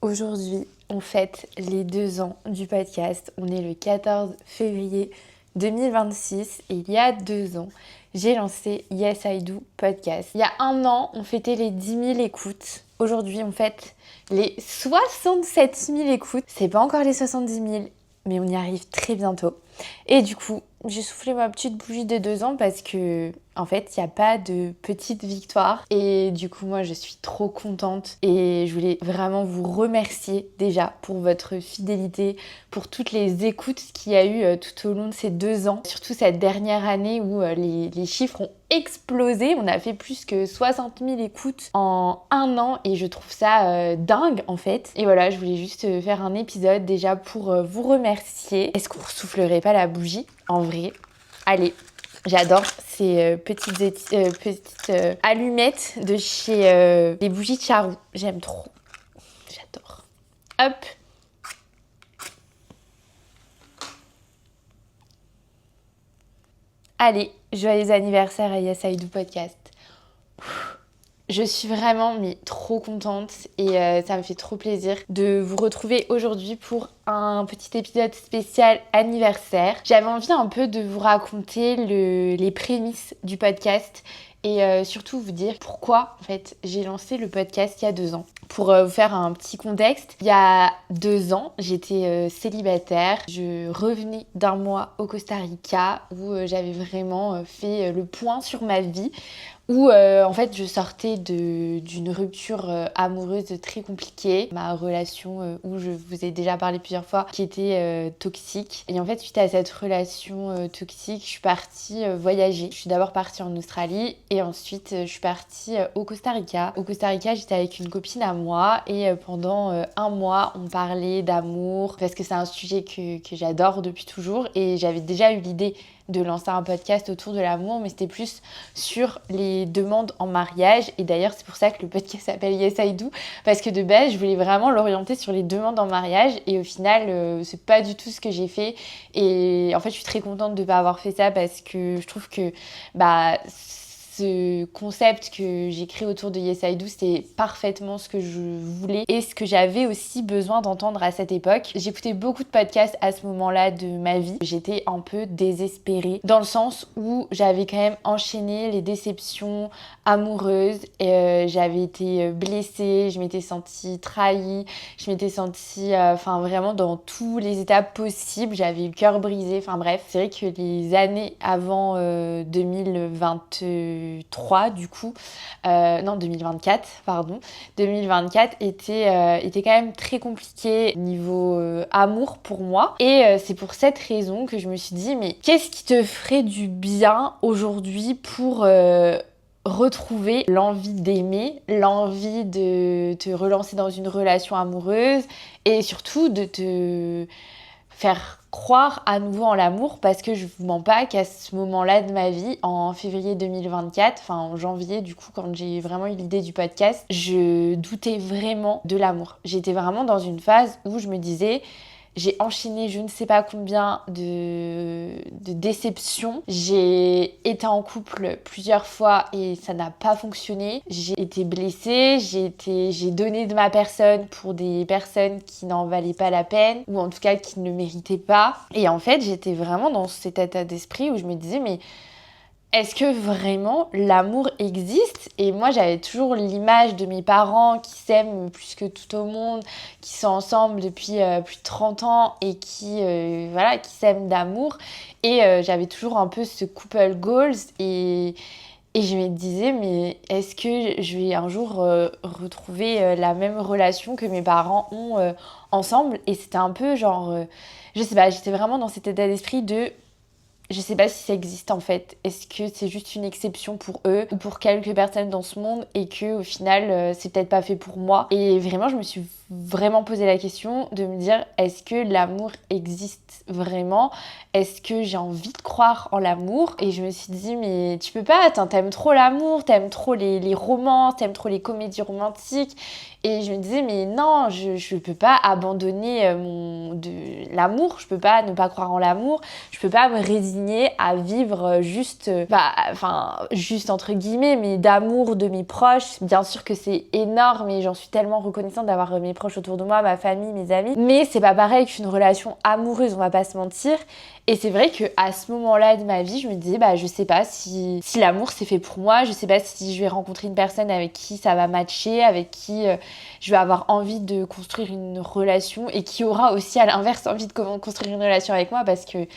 Aujourd'hui, on fête les 2 ans du podcast. On est le 14 février 2026 et il y a 2 ans, j'ai lancé Yes I Do Podcast. Il y a 1 an, on fêtait les 10 000 écoutes. Aujourd'hui, on fête les 67 000 écoutes. C'est pas encore les 70 000, mais on y arrive très bientôt. Et du coup, j'ai soufflé ma petite bougie des 2 ans parce que, en fait, il n'y a pas de petite victoire. Et du coup, moi, je suis trop contente. Et je voulais vraiment vous remercier déjà pour votre fidélité, pour toutes les écoutes qu'il y a eu tout au long de ces 2 ans. Surtout cette dernière année où les chiffres ont explosé. On a fait plus que 60 000 écoutes en 1 an et je trouve ça dingue en fait. Et voilà, je voulais juste faire un épisode déjà pour vous remercier. Est-ce qu'on soufflerait pas la bougie en vrai? Allez, j'adore ces petites allumettes de chez les bougies de Charroux. J'aime trop. J'adore. Hop. Allez, joyeux anniversaire à Yes I Do Podcast. Je suis vraiment trop contente et ça me fait trop plaisir de vous retrouver aujourd'hui pour un petit épisode spécial anniversaire. J'avais envie un peu de vous raconter les prémices du podcast et surtout vous dire pourquoi en fait j'ai lancé le podcast il y a 2 ans. Pour vous faire un petit contexte, il y a 2 ans, j'étais célibataire. Je revenais d'un mois au Costa Rica où j'avais vraiment fait le point sur ma vie. Où en fait je sortais d'une rupture amoureuse très compliquée, ma relation où je vous ai déjà parlé plusieurs fois, qui était toxique. Et en fait suite à cette relation toxique, je suis partie voyager. Je suis d'abord partie en Australie et ensuite je suis partie au Costa Rica. Au Costa Rica, j'étais avec une copine à moi et pendant 1 mois, on parlait d'amour parce que c'est un sujet que j'adore depuis toujours et j'avais déjà eu l'idée de lancer un podcast autour de l'amour, mais c'était plus sur les demandes en mariage. Et d'ailleurs, c'est pour ça que le podcast s'appelle Yes I Do, parce que de base, je voulais vraiment l'orienter sur les demandes en mariage. Et au final, c'est pas du tout ce que j'ai fait. Et en fait, je suis très contente de ne pas avoir fait ça parce que je trouve que ce concept que j'ai créé autour de Yes I Do, c'était parfaitement ce que je voulais et ce que j'avais aussi besoin d'entendre à cette époque. J'écoutais beaucoup de podcasts à ce moment-là de ma vie. J'étais un peu désespérée dans le sens où j'avais quand même enchaîné les déceptions amoureuses et j'avais été blessée, je m'étais sentie trahie, je m'étais sentie vraiment dans tous les étapes possibles, j'avais le cœur brisé, enfin bref. C'est vrai que les années avant 2023 du coup, non 2024 pardon, 2024 était quand même très compliqué niveau amour pour moi et c'est pour cette raison que je me suis dit mais qu'est-ce qui te ferait du bien aujourd'hui pour retrouver l'envie d'aimer, l'envie de te relancer dans une relation amoureuse et surtout de te faire croire à nouveau en l'amour parce que je vous mens pas qu'à ce moment-là de ma vie, en février 2024, enfin en janvier du coup quand j'ai vraiment eu l'idée du podcast, je doutais vraiment de l'amour. J'étais vraiment dans une phase où je me disais j'ai enchaîné je ne sais pas combien de déceptions. J'ai été en couple plusieurs fois et ça n'a pas fonctionné. J'ai été blessée, j'ai donné de ma personne pour des personnes qui n'en valaient pas la peine ou en tout cas qui ne le méritaient pas. Et en fait, j'étais vraiment dans cet état d'esprit où je me disais mais est-ce que vraiment l'amour existe? Et moi, j'avais toujours l'image de mes parents qui s'aiment plus que tout au monde, qui sont ensemble depuis plus de 30 ans et qui s'aiment d'amour. Et j'avais toujours un peu ce couple goals et je me disais, mais est-ce que je vais un jour retrouver la même relation que mes parents ont ensemble? Et c'était un peu genre, je sais pas, j'étais vraiment dans cet état d'esprit de je sais pas si ça existe en fait. Est-ce que c'est juste une exception pour eux ou pour quelques personnes dans ce monde et que au final c'est peut-être pas fait pour moi. Et vraiment je me suis vraiment posé la question de me dire est-ce que l'amour existe vraiment? Est-ce que j'ai envie de croire en l'amour? Et je me suis dit mais tu peux pas, t'aimes trop l'amour, t'aimes trop les romances, t'aimes trop les comédies romantiques Et je me disais, mais non, je peux pas abandonner l'amour, je peux pas ne pas croire en l'amour, je peux pas me résigner à vivre juste, juste entre guillemets, mais d'amour de mes proches. Bien sûr que c'est énorme et j'en suis tellement reconnaissante d'avoir mes proches autour de moi, ma famille, mes amis. Mais c'est pas pareil qu'une relation amoureuse, on va pas se mentir. Et c'est vrai qu'à ce moment-là de ma vie, je me disais, je sais pas si l'amour c'est fait pour moi, je sais pas si je vais rencontrer une personne avec qui ça va matcher, avec qui je vais avoir envie de construire une relation et qui aura aussi à l'inverse envie de construire une relation avec moi parce que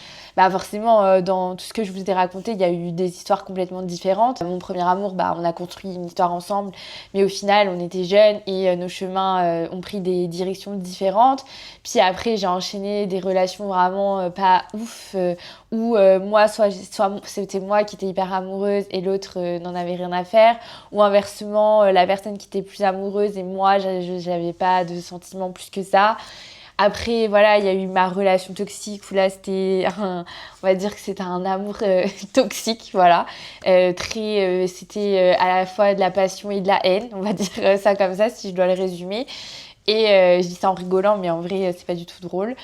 forcément dans tout ce que je vous ai raconté, il y a eu des histoires complètement différentes. Mon premier amour, on a construit une histoire ensemble, mais au final on était jeunes et nos chemins ont pris des directions différentes. Puis après j'ai enchaîné des relations vraiment pas ouf où moi soit c'était moi qui étais hyper amoureuse et l'autre n'en avait rien à faire, ou inversement la personne qui était plus amoureuse et moi j'avais pas de sentiments plus que ça. Après voilà, il y a eu ma relation toxique où là on va dire que c'était un amour toxique, voilà, c'était à la fois de la passion et de la haine, on va dire ça comme ça si je dois le résumer. Et je dis ça en rigolant, mais en vrai c'est pas du tout drôle.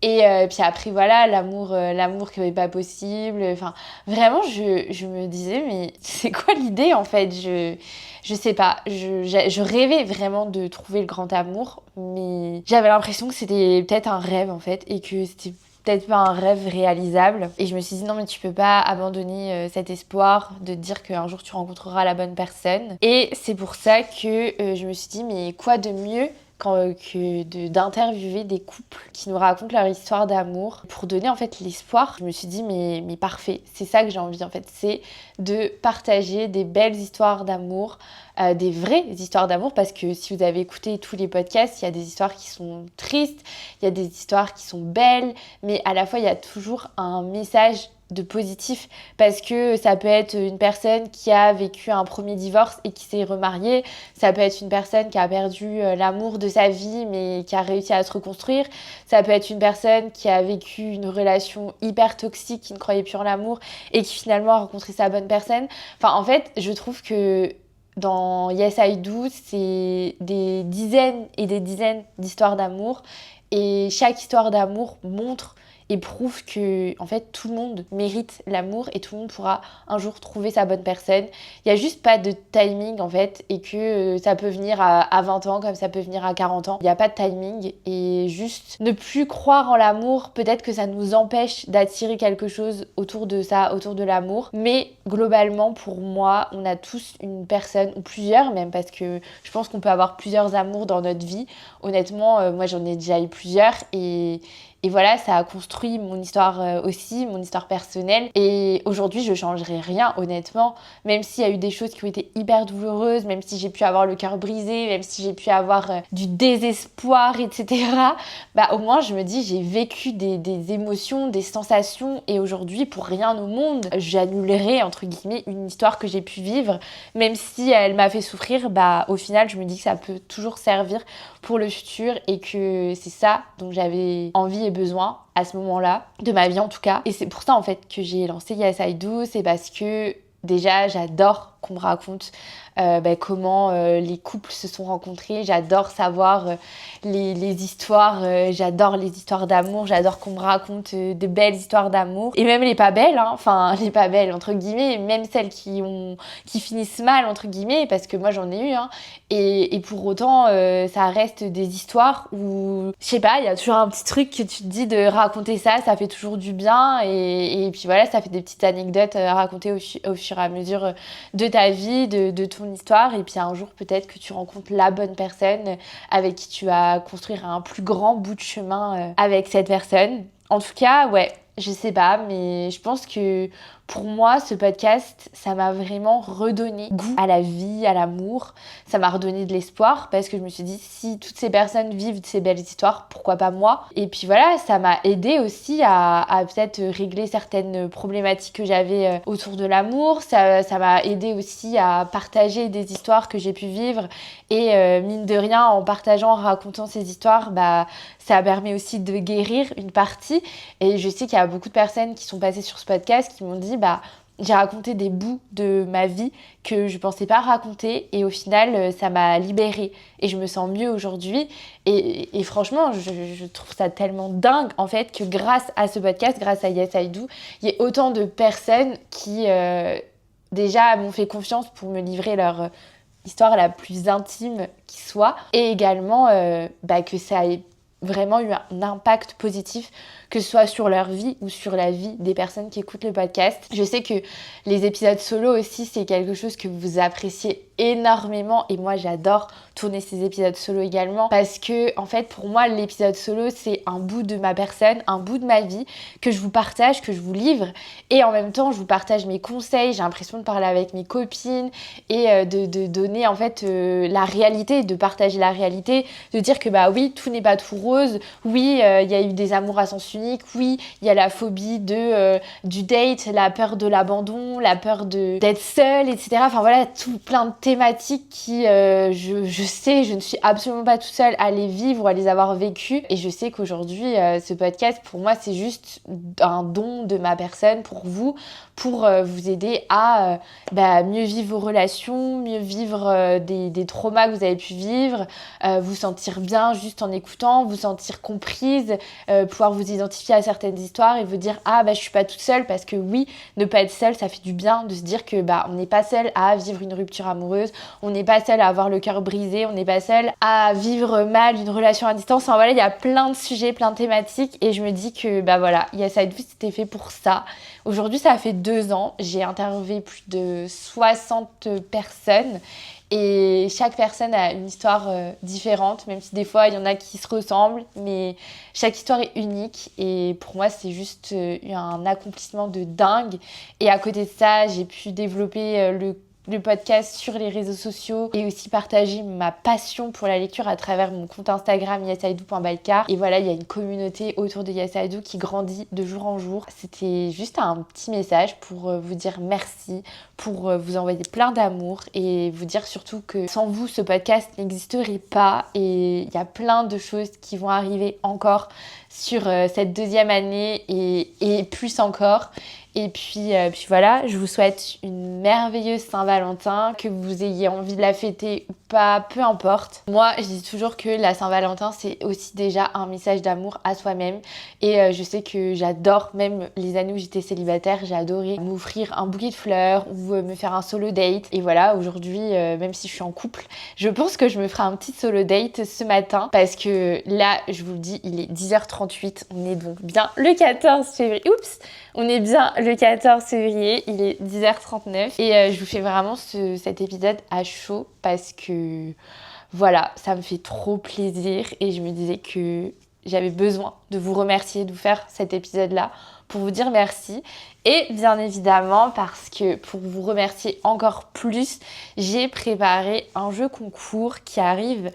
Et puis après voilà, l'amour qui n'est pas possible, enfin vraiment je me disais mais c'est quoi l'idée en fait, je sais pas, je rêvais vraiment de trouver le grand amour, mais j'avais l'impression que c'était peut-être un rêve en fait et que c'était peut-être pas un rêve réalisable. Et je me suis dit non mais tu peux pas abandonner cet espoir de te dire qu'un jour tu rencontreras la bonne personne. Et c'est pour ça que je me suis dit mais quoi de mieux que d'interviewer des couples qui nous racontent leur histoire d'amour pour donner en fait l'espoir. Je me suis dit mais parfait, c'est ça que j'ai envie en fait, c'est de partager des belles histoires d'amour, des vraies histoires d'amour, parce que si vous avez écouté tous les podcasts, il y a des histoires qui sont tristes, il y a des histoires qui sont belles, mais à la fois il y a toujours un message de positif, parce que ça peut être une personne qui a vécu un premier divorce et qui s'est remariée, ça peut être une personne qui a perdu l'amour de sa vie mais qui a réussi à se reconstruire, ça peut être une personne qui a vécu une relation hyper toxique, qui ne croyait plus en l'amour et qui finalement a rencontré sa bonne personne. Enfin en fait je trouve que dans Yes I Do, c'est des dizaines et des dizaines d'histoires d'amour et chaque histoire d'amour montre et prouve que en fait tout le monde mérite l'amour et tout le monde pourra un jour trouver sa bonne personne. Il n'y a juste pas de timing en fait, et que ça peut venir à 20 ans comme ça peut venir à 40 ans. Il n'y a pas de timing, et juste ne plus croire en l'amour, peut-être que ça nous empêche d'attirer quelque chose autour de ça, autour de l'amour. Mais globalement pour moi, on a tous une personne, ou plusieurs même, parce que je pense qu'on peut avoir plusieurs amours dans notre vie. Honnêtement, moi j'en ai déjà eu plusieurs et voilà, ça a construit mon histoire aussi, mon histoire personnelle. Et aujourd'hui, je changerai rien, honnêtement. Même s'il y a eu des choses qui ont été hyper douloureuses, même si j'ai pu avoir le cœur brisé, même si j'ai pu avoir du désespoir, etc. Au moins, je me dis, j'ai vécu des émotions, des sensations. Et aujourd'hui, pour rien au monde, j'annulerai, entre guillemets, une histoire que j'ai pu vivre. Même si elle m'a fait souffrir, au final, je me dis que ça peut toujours servir pour le futur et que c'est ça dont j'avais envie et besoin à ce moment-là, de ma vie en tout cas. Et c'est pour ça en fait que j'ai lancé Yes I Do, c'est parce que déjà j'adore qu'on me raconte comment les couples se sont rencontrés, j'adore savoir les histoires, j'adore les histoires d'amour, j'adore qu'on me raconte de belles histoires d'amour, et même les pas belles, enfin les pas belles entre guillemets, même celles qui finissent mal entre guillemets, parce que moi j'en ai eu, et pour autant ça reste des histoires où, je sais pas, il y a toujours un petit truc que tu te dis de raconter ça fait toujours du bien, et puis voilà, ça fait des petites anecdotes à raconter au fur et à mesure de ta vie, de ton histoire, et puis un jour peut-être que tu rencontres la bonne personne avec qui tu vas construire un plus grand bout de chemin avec cette personne. En tout cas, ouais, je sais pas, mais je pense que pour moi, ce podcast, ça m'a vraiment redonné goût à la vie, à l'amour. Ça m'a redonné de l'espoir, parce que je me suis dit, si toutes ces personnes vivent de ces belles histoires, pourquoi pas moi? Et puis voilà, ça m'a aidé aussi à peut-être régler certaines problématiques que j'avais autour de l'amour. Ça m'a aidé aussi à partager des histoires que j'ai pu vivre. Et mine de rien, en partageant, en racontant ces histoires, ça permet aussi de guérir une partie. Et je sais qu'il y a beaucoup de personnes qui sont passées sur ce podcast qui m'ont dit j'ai raconté des bouts de ma vie que je pensais pas raconter et au final ça m'a libérée et je me sens mieux aujourd'hui et franchement je trouve ça tellement dingue en fait que grâce à ce podcast, grâce à Yes I Do, il y ait autant de personnes qui déjà m'ont fait confiance pour me livrer leur histoire la plus intime qui soit et également que ça ait vraiment eu un impact positif, que ce soit sur leur vie ou sur la vie des personnes qui écoutent le podcast. Je sais que les épisodes solo aussi, c'est quelque chose que vous appréciez énormément et moi j'adore tourner ces épisodes solo également parce que en fait pour moi l'épisode solo c'est un bout de ma personne, un bout de ma vie que je vous partage, que je vous livre et en même temps je vous partage mes conseils, j'ai l'impression de parler avec mes copines et de donner en fait la réalité, de partager la réalité, de dire que bah oui tout n'est pas tout rose, oui il y a eu des amours à sens unique, oui il y a la phobie du date, la peur de l'abandon, la peur d'être seule, etc. Enfin voilà, tout plein de thématiques qui, je sais, je ne suis absolument pas toute seule à les vivre ou à les avoir vécues. Et je sais qu'aujourd'hui, ce podcast, pour moi, c'est juste un don de ma personne pour vous, pour vous aider à mieux vivre vos relations, mieux vivre des traumas que vous avez pu vivre, vous sentir bien juste en écoutant, vous sentir comprise, pouvoir vous identifier à certaines histoires et vous dire « Ah, je suis pas toute seule » parce que oui, ne pas être seule, ça fait du bien de se dire que on n'est pas seul à vivre une rupture amoureuse, on n'est pas seul à avoir le cœur brisé, on n'est pas seul à vivre mal une relation à distance. Enfin voilà, il y a plein de sujets, plein de thématiques et je me dis que Yes I Do c'était fait pour ça. Aujourd'hui, ça fait 2 ans, j'ai interviewé plus de 60 personnes et chaque personne a une histoire différente, même si des fois il y en a qui se ressemblent, mais chaque histoire est unique et pour moi c'est juste un accomplissement de dingue. Et à côté de ça, j'ai pu développer le podcast sur les réseaux sociaux et aussi partager ma passion pour la lecture à travers mon compte Instagram yesido.bycar. Et voilà, il y a une communauté autour de Yes I Do qui grandit de jour en jour. C'était juste un petit message pour vous dire merci, pour vous envoyer plein d'amour et vous dire surtout que sans vous, ce podcast n'existerait pas et il y a plein de choses qui vont arriver encore sur cette 2e année et plus encore. Et puis voilà, je vous souhaite une merveilleuse Saint-Valentin, que vous ayez envie de la fêter ou pas, peu importe. Moi, je dis toujours que la Saint-Valentin, c'est aussi déjà un message d'amour à soi-même. Et je sais que j'adore, même les années où j'étais célibataire, j'ai adoré m'offrir un bouquet de fleurs ou me faire un solo date. Et voilà, aujourd'hui, même si je suis en couple, je pense que je me ferai un petit solo date ce matin parce que là, je vous le dis, il est 10h38. On est donc bien le 14 février. Oups! On est bien le 14 février, il est 10h39 et je vous fais vraiment cet épisode à chaud parce que voilà, ça me fait trop plaisir et je me disais que j'avais besoin de vous remercier, de vous faire cet épisode-là pour vous dire merci. Et bien évidemment, parce que pour vous remercier encore plus, j'ai préparé un jeu concours qui arrive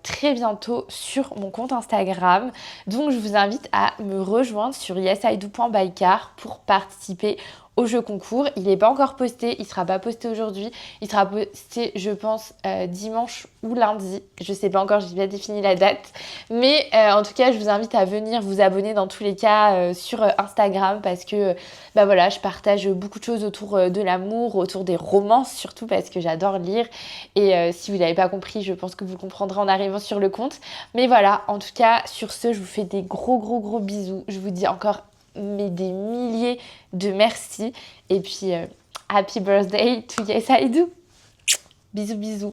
très bientôt sur mon compte Instagram. Donc je vous invite à me rejoindre sur yesido.bycar pour participer au jeu concours. Il n'est pas encore posté, il sera pas posté aujourd'hui, il sera posté je pense dimanche ou lundi, je sais pas encore, j'ai bien défini la date, mais en tout cas je vous invite à venir vous abonner dans tous les cas sur Instagram parce que voilà, je partage beaucoup de choses autour de l'amour, autour des romances surtout parce que j'adore lire et si vous n'avez pas compris, je pense que vous comprendrez en arrivant sur le compte. Mais voilà, en tout cas sur ce, je vous fais des gros bisous, je vous dis encore des milliers de merci et puis happy birthday to Yes I Do. Bisous bisous.